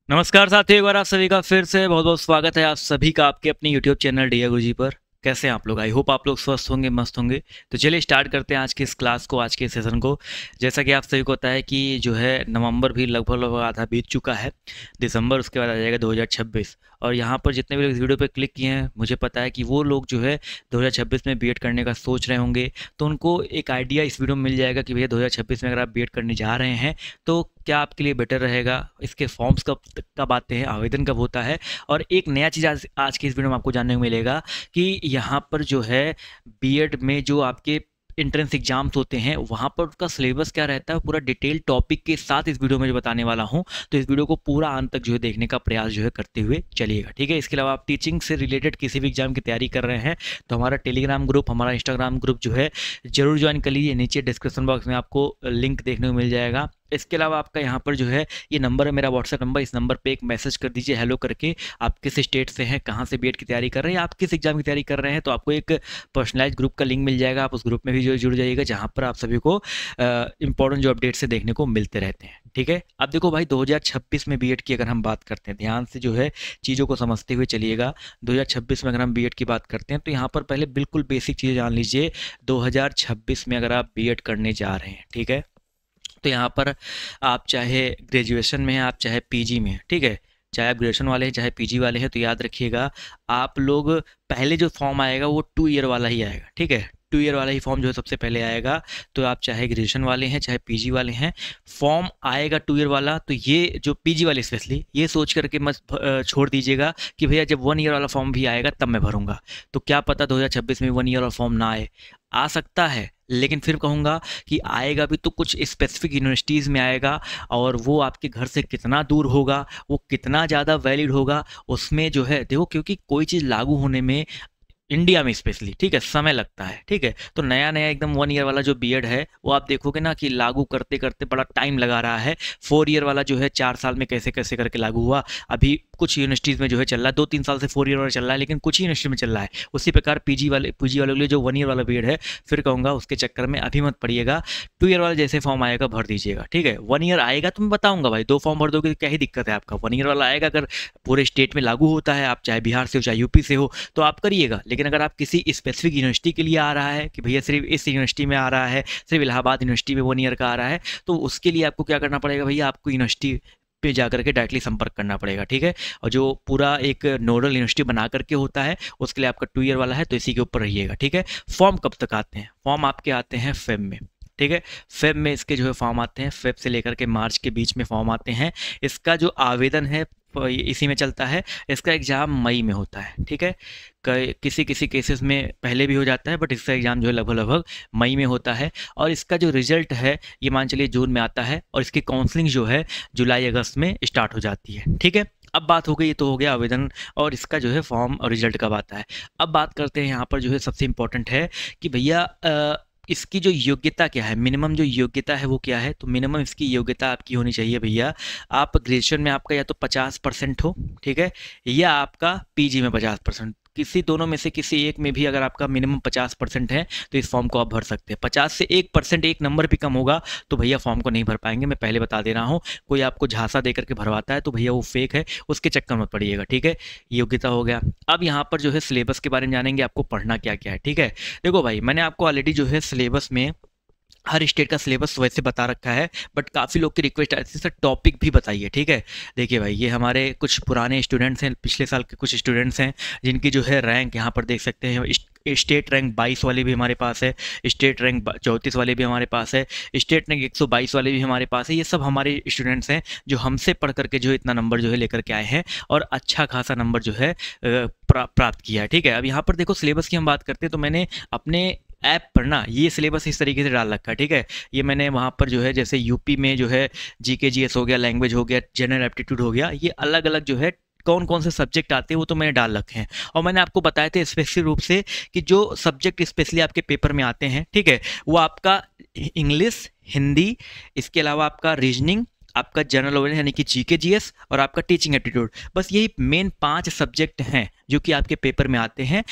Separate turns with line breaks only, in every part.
नमस्कार साथियों, एक बार आप सभी का फिर से बहुत बहुत स्वागत है आप सभी का आपके अपने यूट्यूब चैनल डिया गुरुजी पर। कैसे हैं आप लोग? आई होप आप लोग स्वस्थ होंगे, मस्त होंगे। तो चलिए स्टार्ट करते हैं आज की इस क्लास को, आज के सेशन को। जैसा कि आप सभी को पता है कि जो है नवंबर भी लगभग लगभग आधा बीत चुका है। दिसंबर उसके बाद आ जाएगा 2026। और यहाँ पर जितने भी लोग इस वीडियो पर क्लिक किए हैं, मुझे पता है कि वो लोग जो है 2026 में बीएड करने का सोच रहे होंगे। तो उनको एक आइडिया इस वीडियो में मिल जाएगा कि भैया 2026 में अगर आप बीएड करने जा रहे हैं तो क्या आपके लिए बेटर रहेगा, इसके फॉर्म्स कब कब आते हैं, आवेदन कब होता है। और एक नया चीज़ आज की इस वीडियो में आपको जानने को मिलेगा कि यहाँ पर जो है बीएड में जो आपके एंट्रेंस एग्जाम्स होते हैं वहाँ पर उसका सिलेबस क्या रहता है, पूरा डिटेल टॉपिक के साथ इस वीडियो में जो बताने वाला हूँ। तो इस वीडियो को पूरा अंत तक जो है देखने का प्रयास जो है करते हुए चलिएगा, ठीक है। इसके अलावा आप टीचिंग से रिलेटेड किसी भी एग्जाम की तैयारी कर रहे हैं तो हमारा टेलीग्राम ग्रुप, हमारा इंस्टाग्राम ग्रुप जो है जरूर ज्वाइन कर लीजिए। नीचे डिस्क्रिप्शन बॉक्स में आपको लिंक देखने को मिल जाएगा। इसके अलावा आपका यहाँ पर जो है ये नंबर है मेरा व्हाट्सएप नंबर, इस नंबर पे एक मैसेज कर दीजिए हेलो करके। आप किस स्टेट से हैं, कहाँ से बीएड की तैयारी कर रहे हैं, आप किस एग्जाम की तैयारी कर रहे हैं, तो आपको एक पर्सनलाइज ग्रुप का लिंक मिल जाएगा। आप उस ग्रुप में भी जो जुड़ जाइएगा जहाँ पर आप सभी को इंपॉर्टेंट जो अपडेट से देखने को मिलते रहते हैं, ठीक है। अब देखो भाई 2026 में बीएड की अगर हम बात करते हैं, ध्यान से जो है चीज़ों को समझते हुए चलिएगा। 2026 में अगर हम बीएड की बात करते हैं तो यहाँ पर पहले बिल्कुल बेसिक चीज़ जान लीजिए। 2026 में अगर आप बीएड करने जा रहे हैं, ठीक है, तो यहाँ पर आप चाहे ग्रेजुएशन में हैं, आप चाहे पीजी में हैं, ठीक है। चाहे आप ग्रेजुएशन वाले हैं चाहे पीजी वाले हैं, तो याद रखिएगा आप लोग पहले जो फॉर्म आएगा वो 2 ईयर वाला ही आएगा, ठीक है। 2 ईयर वाला ही फॉर्म जो है सबसे पहले आएगा। तो आप चाहे ग्रेजुएशन वाले हैं चाहे पीजी वाले हैं, फॉर्म आएगा 2 ईयर वाला। तो ये जो पीजी वाले स्पेशली ये सोच करके मत छोड़ दीजिएगा कि भैया जब 1 ईयर वाला फॉर्म भी आएगा तब मैं भरूंगा। तो क्या पता 2026 में 1 ईयर वाला फॉर्म ना आए, आ सकता है। लेकिन फिर कहूँगा कि आएगा भी तो कुछ स्पेसिफिक यूनिवर्सिटीज़ में आएगा, और वो आपके घर से कितना दूर होगा, वो कितना ज़्यादा वैलिड होगा, उसमें जो है देखो, क्योंकि कोई चीज़ लागू होने में इंडिया में स्पेशली, ठीक है, समय लगता है, ठीक है। तो नया नया एकदम 1 ईयर वाला जो बीएड है वो आप देखोगे ना कि लागू करते करते बड़ा टाइम लगा रहा है। 4 ईयर वाला जो है 4 साल में कैसे कैसे करके लागू हुआ। अभी कुछ यूनिवर्सिटीज़ में जो है चल रहा है 2-3 साल से 4 ईयर वाला चल रहा है, लेकिन कुछ ही यूनिवर्सिटी में चल रहा है। उसी प्रकार पीजी वालों के लिए जो 1 ईयर वाला बीएड है, फिर कहूँगा उसके चक्कर में अभी मत पड़िएगा। 2 ईयर वाला जैसे फॉर्म आएगा भर दीजिएगा, ठीक है। 1 ईयर आएगा तो मैं बताऊँगा भाई, 2 फॉर्म भर दोगे तो क्या ही दिक्कत है आपका। 1 ईयर वाला आएगा, अगर पूरे स्टेट में लागू होता है, आप चाहे बिहार से हो चाहे यूपी से हो, तो आप करिएगा। लेकिन अगर आप किसी स्पेसिफिक यूनिवर्सिटी के लिए आ रहा है कि भैया सिर्फ इस यूनिवर्सिटी में आ रहा है, सिर्फ इलाहाबाद यूनिवर्सिटी में 1 ईयर का आ रहा है, तो उसके लिए आपको क्या करना पड़ेगा भैया, आपको यूनिवर्सिटी पे जाकर के डायरेक्टली संपर्क करना पड़ेगा, ठीक है। और जो पूरा एक नोडल यूनिवर्सिटी बना करके होता है उसके लिए आपका 2 ईयर वाला है, तो इसी के ऊपर रहिएगा, ठीक है। फॉर्म कब तक आते हैं? फॉर्म आपके आते हैं फेब में, ठीक है। फेब में इसके जो है फॉर्म आते हैं, फेब से लेकर के मार्च के बीच में फॉर्म आते हैं। इसका जो आवेदन है इसी में चलता है। इसका एग्ज़ाम मई में होता है, ठीक है। किसी किसी केसेस में पहले भी हो जाता है, बट इसका एग्ज़ाम जो है लगभग लगभग मई में होता है। और इसका जो रिजल्ट है ये मान चलिए जून में आता है, और इसकी काउंसलिंग जो है जुलाई अगस्त में स्टार्ट हो जाती है, ठीक है। अब बात हो गई, ये तो हो गया आवेदन और इसका जो है फॉर्म और रिजल्ट कब आता है। अब बात करते हैं यहाँ पर जो है सबसे इम्पोर्टेंट है कि भैया इसकी जो योग्यता क्या है, मिनिमम जो योग्यता है वो क्या है। तो मिनिमम इसकी योग्यता आपकी होनी चाहिए भैया, आप ग्रेजुएशन में आपका या तो 50% हो, ठीक है, या आपका पीजी में 50%, किसी दोनों में से किसी एक में भी अगर आपका मिनिमम 50% है तो इस फॉर्म को आप भर सकते हैं। 50 से 1% एक नंबर भी कम होगा तो भैया फॉर्म को नहीं भर पाएंगे, मैं पहले बता दे रहा हूँ। कोई आपको झांसा दे करके भरवाता है तो भैया वो फेक है, उसके चक्कर मत पड़िएगा, ठीक है। योग्यता हो गया। अब यहाँ पर जो है सिलेबस के बारे में जानेंगे, आपको पढ़ना क्या क्या है, ठीक है। देखो भाई, मैंने आपको ऑलरेडी जो है सिलेबस में हर स्टेट का सिलेबस वैसे बता रखा है, बट काफ़ी लोग की रिक्वेस्ट आती है सर टॉपिक भी बताइए, ठीक है। देखिए भाई, ये हमारे कुछ पुराने स्टूडेंट्स हैं, पिछले साल के कुछ स्टूडेंट्स हैं जिनकी जो है रैंक यहाँ पर देख सकते हैं। स्टेट रैंक 22 वाले भी हमारे पास है, स्टेट रैंक 34 वाले भी हमारे पास है, स्टेट रैंक 122 वाले भी हमारे पास है। ये सब हमारे स्टूडेंट्स हैं जो हमसे पढ़ करके जो इतना नंबर जो है लेकर के आए हैं और अच्छा खासा नंबर जो है प्राप्त किया है, ठीक है। अब यहाँ पर देखो सिलेबस की हम बात करते हैं तो मैंने अपने ऐप पर ना ये सिलेबस इस तरीके से डाल रखा है, ठीक है। ये मैंने वहाँ पर जो है जैसे यूपी में जो है जीके जीएस हो गया, लैंग्वेज हो गया, जनरल एप्टीट्यूड हो गया, ये अलग अलग जो है कौन कौन से सब्जेक्ट आते हैं वो तो मैंने डाल रखे हैं। और मैंने आपको बताया थे स्पेसिफिक रूप से कि जो सब्जेक्ट स्पेशली आपके पेपर में आते हैं, ठीक है, वो आपका इंग्लिश, हिंदी, इसके अलावा आपका रीजनिंग, आपका जनरल अवेयरनेस यानी कि जीके जीएस और आपका टीचिंग एप्टीट्यूड, बस यही मेन 5 सब्जेक्ट हैं जो कि आपके पेपर में आते हैं।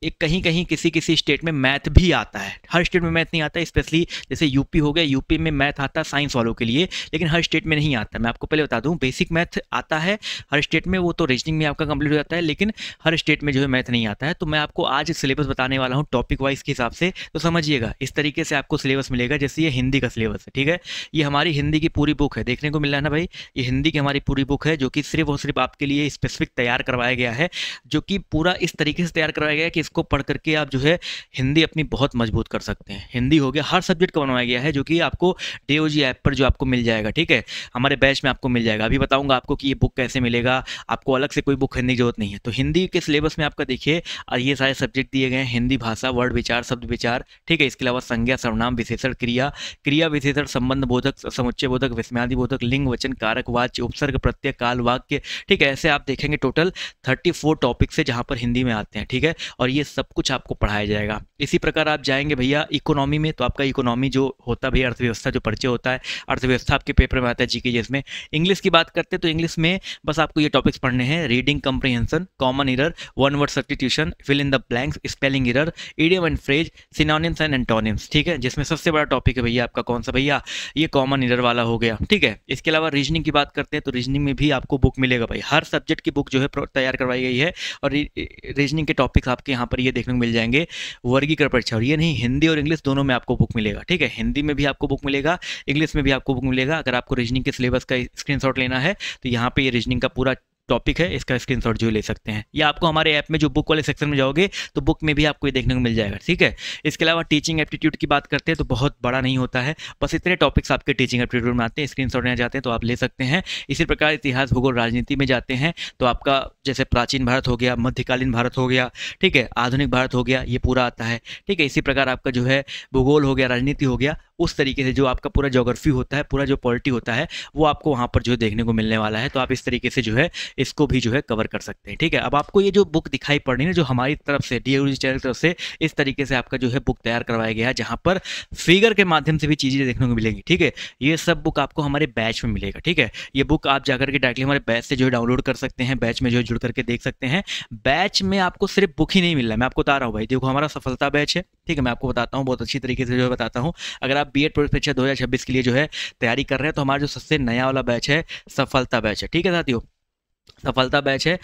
एक कहीं कहीं किसी किसी स्टेट में मैथ भी आता है, हर स्टेट में मैथ नहीं आता, स्पेशली जैसे यूपी हो गया, यूपी में मैथ आता है साइंस वालों के लिए, लेकिन हर स्टेट में नहीं आता। मैं आपको पहले बता दूं, बेसिक मैथ आता है हर स्टेट में, वो तो रीजनिंग में आपका कंप्लीट हो जाता है, लेकिन हर स्टेट में जो है मैथ नहीं आता है। तो मैं आपको आज सिलेबस बताने वाला हूँ टॉपिक वाइज के हिसाब से, तो समझिएगा इस तरीके से आपको सिलेबस मिलेगा। जैसे ये हिंदी का सिलेबस है, ठीक है, ये हमारी हिंदी की पूरी बुक है, देखने को मिल रहा है ना भाई, ये हिंदी की हमारी पूरी बुक है जो कि सिर्फ और सिर्फ आपके लिए स्पेसिफिक तैयार करवाया गया है, जो कि पूरा इस तरीके से तैयार करवाया गया है कि इसको पढ़ करके आप जो है हिंदी अपनी बहुत मजबूत कर सकते हैं। हिंदी हो गया, हर सब्जेक्ट का बनवाया गया है, जो कि आपको DOG ऐप पर जो आपको मिल जाएगा, ठीक है, हमारे बैच में आपको मिल जाएगा। अभी बताऊंगा आपको कि ये बुक कैसे मिलेगा, आपको अलग से कोई बुक खरीदने की जरूरत नहीं है। तो हिंदी के सिलेबस में आपका देखिए ये सारे सब्जेक्ट दिए गए हैं, हिंदी भाषा, वर्ड विचार, शब्द विचार, ठीक है, इसके अलावा संज्ञा, सर्वनाम, विशेषण, क्रिया, क्रिया विशेषण, संबंध बोधक, समुच्चय बोधक, विस्मयादि बोधक, लिंग, वचन, कारक, वाच्य, उपसर्ग, प्रत्यय, काल, वाक्य, ठीक है, ऐसे आप देखेंगे टोटल 34 टॉपिक्स है जहां पर हिंदी में आते हैं, ठीक है, और ये सब कुछ आपको पढ़ाया जाएगा। इसी प्रकार आप जाएंगे भैया इकोनॉमी में, तो आपका इकोनॉमी जो होता है भैया, अर्थव्यवस्था जो परिचय होता है, अर्थव्यवस्था आपके पेपर में आता है जीके जिसमें। इंग्लिश की बात करते हैं तो इंग्लिश में बस आपको ये टॉपिक्स पढ़ने हैं, reading comprehension, common error, one word substitution, fill in the blanks, spelling error, idiom and phrase, synonyms and antonyms, ठीक है, जिसमें सबसे बड़ा टॉपिक है भैया आपका कौन सा भैया, ये कॉमन एरर वाला हो गया, ठीक है। इसके अलावा रीजनिंग की बात करते हैं तो रीजनिंग में भी आपको बुक मिलेगा भाई, हर सब्जेक्ट की बुक जो है तैयार करवाई गई है, और रीजनिंग के टॉपिक्स आपके यहाँ पर ये देखने को मिल जाएंगे। वर्गीकरण परीक्षा, और ये नहीं, हिंदी और इंग्लिश दोनों में आपको बुक मिलेगा, ठीक है, हिंदी में भी आपको बुक मिलेगा, इंग्लिश में भी आपको बुक मिलेगा। अगर आपको रीजनिंग के सिलेबस का स्क्रीनशॉट लेना है तो यहाँ पे ये रीजनिंग का पूरा टॉपिक है, इसका स्क्रीनशॉट जो ले सकते हैं, या आपको हमारे ऐप में जो बुक वाले सेक्शन में जाओगे तो बुक में भी आपको ये देखने को मिल जाएगा, ठीक है। इसके अलावा टीचिंग एप्टीट्यूड की बात करते हैं तो बहुत बड़ा नहीं होता है, बस इतने टॉपिक्स आपके टीचिंग एप्टीट्यूड में आते हैं, स्क्रीनशॉट लेना चाहते हैं तो आप ले सकते हैं। इसी प्रकार इतिहास, भूगोल, राजनीति में जाते हैं तो आपका जैसे प्राचीन भारत हो गया, मध्यकालीन भारत हो गया, ठीक है, आधुनिक भारत हो गया, ये पूरा आता है, ठीक है। इसी प्रकार आपका जो है भूगोल हो गया, राजनीति हो गया, उस तरीके से जो आपका पूरा ज्योग्राफी होता है, पूरा जो पॉलिटी होता है, वो आपको वहाँ पर जो है देखने को मिलने वाला है। तो आप इस तरीके से जो है इसको भी जो है कवर कर सकते हैं, ठीक है। अब आपको ये जो बुक दिखाई पड़ रही है, जो हमारी तरफ से DOG चैनल की तरफ से इस तरीके से आपका जो है बुक तैयार करवाया गया है, जहाँ पर फिगर के माध्यम से भी चीज़ें देखने को मिलेंगी, ठीक है। ये सब बुक आपको हमारे बैच में मिलेगा, ठीक है। ये बुक आप जाकर के डायरेक्टली हमारे बैच से जो है डाउनलोड कर सकते हैं, बैच में जो है जुड़ करके देख सकते हैं। बैच में आपको सिर्फ बुक ही नहीं मिल रहा है, मैं आपको बता रहा हूँ भाई, देखो हमारा सफलता बैच है, ठीक है, मैं आपको बताता हूँ बहुत अच्छी तरीके से जो है बताता हूँ। अगर आप B.Ed प्रवेश परीक्षा 2026 के लिए जो है तैयारी कर रहे हैं तो हमारा जो सबसे नया वाला बैच है सफलता बैच है, ठीक है साथियों, सफलता बैच है।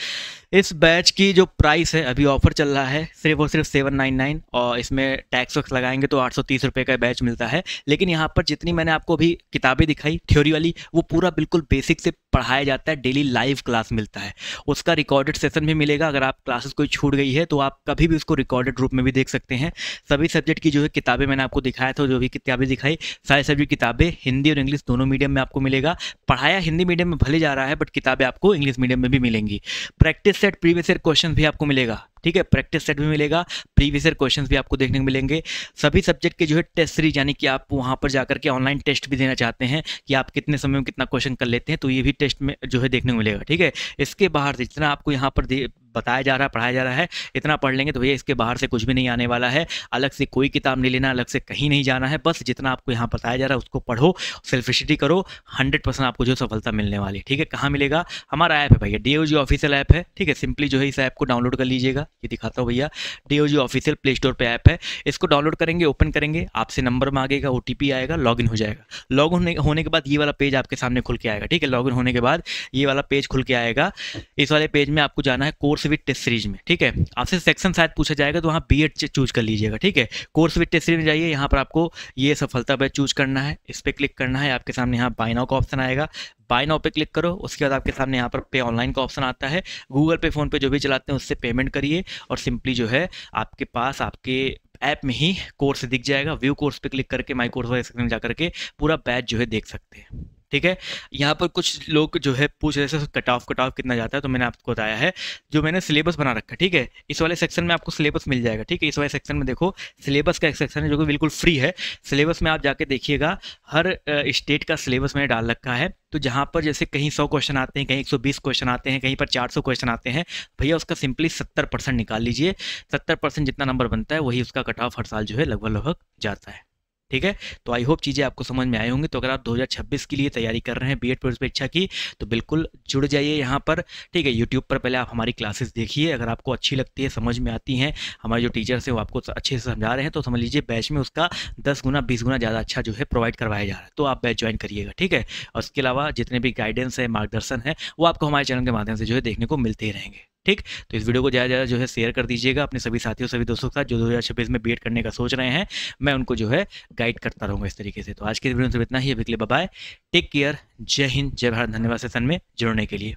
इस बैच की जो प्राइस है अभी ऑफर चल रहा है सिर्फ और सिर्फ 799, और इसमें टैक्स वैक्स लगाएंगे तो 830 रुपये का बैच मिलता है। लेकिन यहाँ पर जितनी मैंने आपको अभी किताबें दिखाई थ्योरी वाली, वो पूरा बिल्कुल बेसिक से पढ़ाया जाता है, डेली लाइव क्लास मिलता है, उसका रिकॉर्डेड सेशन भी मिलेगा। अगर आप क्लासेस कोई छूट गई है तो आप कभी भी उसको रिकॉर्डेड रूप में भी देख सकते हैं। सभी सब्जेक्ट की जो है किताबें मैंने आपको दिखाया था, जो भी किताबें दिखाई, सारे सब्जेक्ट किताबें हिंदी और इंग्लिश दोनों मीडियम में आपको मिलेगा। पढ़ाया हिंदी मीडियम में भले जा रहा है, बट किताबें आपको इंग्लिश मीडियम में भी मिलेंगी। Practice set, previous year question भी आपको मिलेगा, ठीक है, प्रैक्टिस सेट भी मिलेगा, प्रीवियस ईयर क्वेश्चंस भी आपको देखने को मिलेंगे। सभी सब्जेक्ट के जो है टेस्ट सीरीज, यानी कि आप वहां पर जाकर के ऑनलाइन टेस्ट भी देना चाहते हैं कि आप कितने समय में कितना क्वेश्चन कर लेते हैं, तो ये भी टेस्ट में जो है देखने को मिलेगा, ठीक है। इसके बाहर जितना आपको यहाँ पर बताया जा रहा है, पढ़ाया जा रहा है, इतना पढ़ लेंगे तो भैया इसके बाहर से कुछ भी नहीं आने वाला है। अलग से कोई किताब नहीं लेना, अलग से कहीं नहीं जाना है, बस जितना आपको यहाँ बताया जा रहा है उसको पढ़ो, सेल्फ स्टडी करो, 100% आपको जो सफलता मिलने वाली है, ठीक है। कहाँ मिलेगा? हमारा ऐप है भैया, DOG ऑफिशियल ऐप है, ठीक है। सिंपली जो है इस ऐप को डाउनलोड कर लीजिएगा, ये दिखाता हूँ भैया, DOG ऑफिशियल प्ले स्टोर पे ऐप है, इसको डाउनलोड करेंगे, ओपन करेंगे, आपसे नंबर मांगेगा, OTP आएगा, लॉगिन हो जाएगा। लॉगिन होने के बाद ये वाला पेज आपके सामने खुल के आएगा, ठीक है। लॉगिन होने के बाद ये वाला पेज खुल के आएगा। इस वाले पेज में आपको जाना है कोर्स विद टेस्ट सीरीज में, ठीक है। आपसे सेक्शन शायद पूछा जाएगा तो वहाँ B.Ed चूज कर लीजिएगा, ठीक है। कोर्स विद टेस्ट सीरीज में जाइए, यहाँ पर आपको ये सफलता बैच चूज करना है, इस पर क्लिक करना है, आपके सामने यहाँ बाय नाउ का ऑप्शन आएगा, बाय नाउ पे क्लिक करो। उसके बाद आपके सामने यहाँ पर पे ऑनलाइन का ऑप्शन आता है, गूगल पे, फोन पे जो भी चलाते हैं उससे पेमेंट करिए, और सिंपली जो है आपके पास आपके ऐप में ही कोर्स दिख जाएगा। व्यू कोर्स पे क्लिक करके माई कोर्स वाले सेक्शन में जाकर के पूरा बैच जो है देख सकते हैं, ठीक है। यहाँ पर कुछ लोग जो है पूछ रहे थे कट ऑफ कितना जाता है, तो मैंने आपको बताया है जो मैंने सिलेबस बना रखा है, ठीक है। इस वाले सेक्शन में आपको सिलेबस मिल जाएगा, ठीक है। इस वाले सेक्शन में देखो सिलेबस का एक सेक्शन है जो कि बिल्कुल फ्री है। सिलेबस में आप जाके देखिएगा, हर स्टेट का सिलेबस मैंने डाल रखा है। तो जहाँ पर जैसे कहीं 100 क्वेश्चन आते हैं, कहीं 120 क्वेश्चन आते हैं, कहीं पर 400 क्वेश्चन आते हैं, भैया उसका सिंपली 70% निकाल लीजिए। 70% जितना नंबर बनता है वही उसका कट ऑफ हर साल जो है लगभग जाता है। ठीक है। तो आई होप चीज़ें आपको समझ में आई होंगी। तो अगर आप 2026 के लिए तैयारी कर रहे हैं बीएड प्रवेश परीक्षा की, तो बिल्कुल जुड़ जाइए यहाँ पर, ठीक है। यूट्यूब पर पहले आप हमारी क्लासेस देखिए, अगर आपको अच्छी लगती है, समझ में आती हैं, हमारे जो टीचर्स हैं वो आपको अच्छे से समझा रहे हैं, तो समझ लीजिए बैच में उसका 10 गुना 20 गुना ज़्यादा अच्छा जो है प्रोवाइड करवाया जा रहा है, तो आप बैच ज्वाइन करिएगा, ठीक है। और उसके अलावा जितने भी गाइडेंस है, मार्गदर्शन है, वो आपको हमारे चैनल के माध्यम से जो है देखने को मिलते ही रहेंगे, ठीक। तो इस वीडियो को ज़्यादा ज़्यादा जो है शेयर कर दीजिएगा अपने सभी साथियों, सभी दोस्तों के साथ जो 2026 में बीएड करने का सोच रहे हैं। मैं उनको जो है गाइड करता रहूँगा इस तरीके से। तो आज के वीडियो में सिर्फ इतना ही। अभी के लिए बाय बाय, टेक केयर, जय हिंद, जय भारत। धन्यवाद सेशन में जुड़ने के लिए।